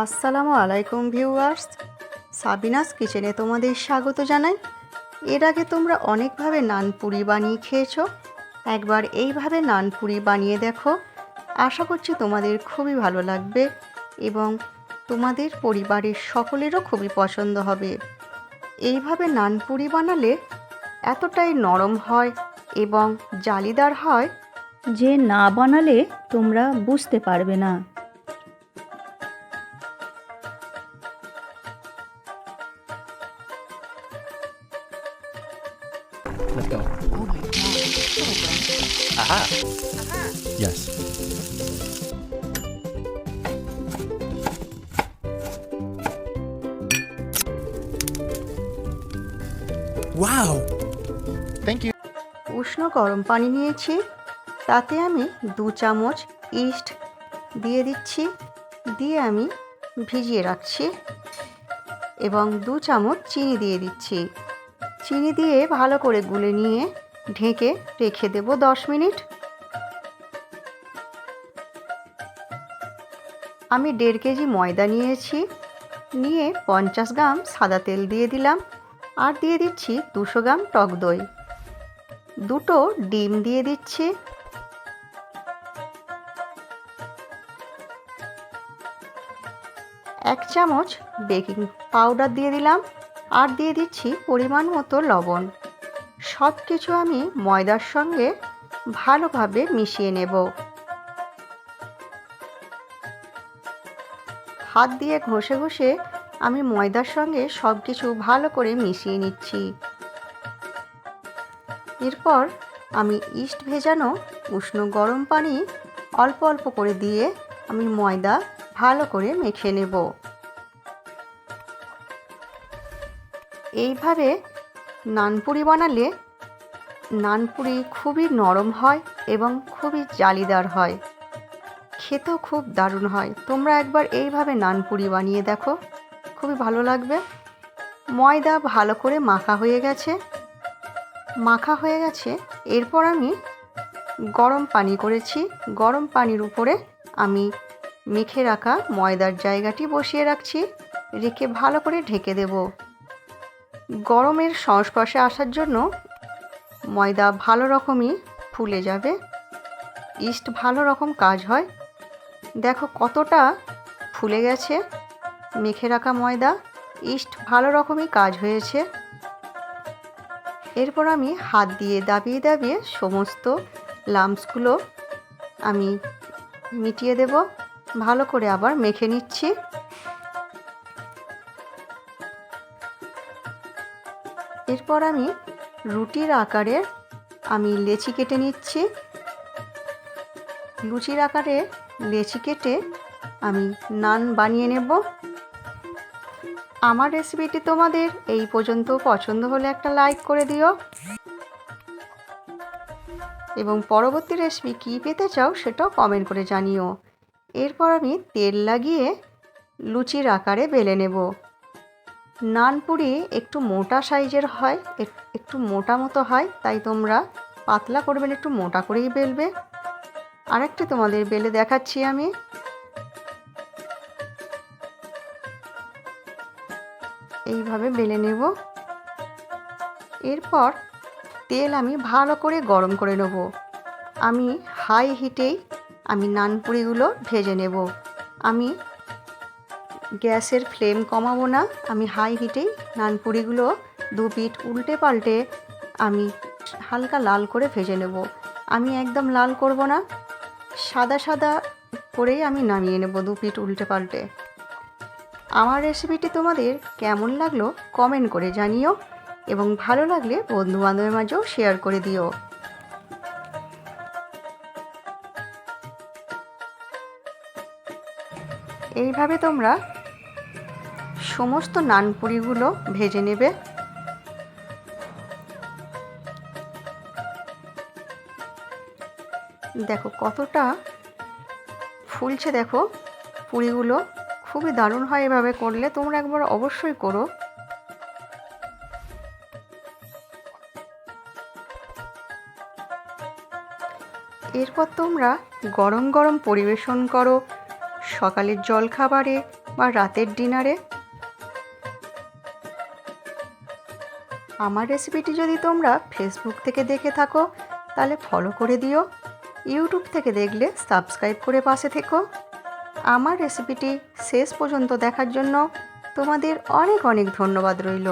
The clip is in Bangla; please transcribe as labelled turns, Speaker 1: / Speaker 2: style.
Speaker 1: আসসালামু আলাইকুম ভিউয়ার্স, সাবিনাস কিচেনে তোমাদের স্বাগত জানাই। এর আগে তোমরা অনেকভাবে নান পুরি বানিয়ে খেয়েছো। একবার এইভাবে নান পুরি বানিয়ে দেখো, আশা করছি তোমাদের খুবই ভালো লাগবে এবং তোমাদের পরিবারের সকলেরও খুবই পছন্দ হবে। এইভাবে নান পুরি বানালে এতটাই নরম হয় এবং জালিদার হয় যে না বানালে তোমরা বুঝতে পারবে না।
Speaker 2: Let's go.
Speaker 3: Oh my God.
Speaker 2: Aha. Yes. Wow. Thank you.
Speaker 1: উষ্ণ গরম পানি নিয়েছি, তাতে আমি 2 চামচ ইস্ট দিয়ে দিচ্ছি, দিয়ে আমি ভিজিয়ে রাখছি এবং 2 চামচ চিনি দিয়ে দিচ্ছি। চিনি দিয়ে ভালো করে গুলে নিয়ে ঢেকে রেখে দেব 10 মিনিট। আমি 1.5 কেজি ময়দা নিয়েছি, নিয়ে 50 গ্রাম সাদা তেল দিয়ে দিলাম আর দিয়ে দিচ্ছি 200 গ্রাম টক দই। 2টো ডিম দিয়ে দিচ্ছি। এক চামচ বেকিং পাউডার দিয়ে দিলাম আর দিয়ে দিচ্ছি পরিমাণ মতো লবণ। সব কিছু আমি ময়দার সঙ্গে ভালোভাবে মিশিয়ে নেব। হাত দিয়ে ঘষে ঘষে আমি ময়দার সঙ্গে সব কিছু ভালো করে মিশিয়ে নিচ্ছি। এরপর আমি ইস্ট ভেজানো উষ্ণ গরম পানি অল্প অল্প করে দিয়ে আমি ময়দা ভালো করে মেখে নেব। এইভাবে নানপুরি বানালে নানপুরি খুবই নরম হয় এবং খুবই জালিদার হয়, খেতেও খুব দারুণ হয়। তোমরা একবার এইভাবে নানপুরি বানিয়ে দেখো, খুবই ভালো লাগবে। ময়দা ভালো করে মাখা হয়ে গেছে। এরপর আমি গরম পানি করেছি, গরম পানির উপরে আমি মেখে রাখা ময়দার জায়গাটি বসিয়ে রাখছি, রেখে ভালো করে ঢেকে দেব। গরমের সংস্পর্শে আসার জন্য ময়দা ভালো রকমই ফুলে যাবে। ইস্ট ভালো রকম কাজ হয়। দেখো কতটা ফুলে গেছে মেখে রাখা ময়দা, ইস্ট ভালো রকমই কাজ হয়েছে। এরপর আমি হাত দিয়ে দাবিয়ে দাবিয়ে সমস্ত লাম্পসগুলো আমি মিটিয়ে দেব। ভালো করে আবার মেখে নিচ্ছি। এরপর আমি রুটির আকারে আমি লেচি কেটে নিচ্ছি। লুচির আকারে লেচি কেটে আমি নান বানিয়ে নেব। আমার রেসিপিটি তোমাদের এই পর্যন্ত পছন্দ হলে একটা লাইক করে দিও এবং পরবর্তী রেসিপি কী পেতে চাও সেটাও কমেন্ট করে জানিও। এরপর আমি তেল লাগিয়ে লুচির আকারে বেলে নেব। নানপুরি একটু মোটা সাইজের হয়, একটু মোটা মতো হয়, তাই তোমরা পাতলা করবে না, একটু মোটা করেই বেলবে। আরেকটি তোমাদের বেলে দেখাচ্ছি আমি। এইভাবে বেলে নেব। এরপর তেল আমি ভালো করে গরম করে নেব। আমি হাই হিটেই আমি নানপুরিগুলো ভেজে নেব। আমি গ্যাসের ফ্লেম কমাবো না, আমি হাই হিটেই নানপুরিগুলো 2 পিঠ উল্টে পাল্টে আমি হালকা লাল করে ভেজে নেব। আমি একদম লাল করব না, সাদা সাদা করেই আমি নামিয়ে নেব 2 পিঠ উল্টে পাল্টে। আমার রেসিপিটি তোমাদের কেমন লাগলো কমেন্ট করে জানিও এবং ভালো লাগলে বন্ধুবান্ধবের মাঝেও শেয়ার করে দিও। এইভাবে তোমরা সমস্ত নানপুরিগুলো ভেজে নেবে। দেখো কতটা ফুলছে, দেখো পুরিগুলো খুবই দারুণ হয়। এভাবে করলে তোমরা একবার অবশ্যই করো। এরপর তোমরা গরম গরম পরিবেশন করো সকালের জলখাবারে বা রাতের ডিনারে। আমার রেসিপিটি যদি তোমরা ফেসবুক থেকে দেখে থাকো তাহলে ফলো করে দিও, ইউটিউব থেকে দেখলে সাবস্ক্রাইব করে পাশে থেকো। আমার রেসিপিটি শেষ পর্যন্ত দেখার জন্য তোমাদের অনেক অনেক ধন্যবাদ রইল।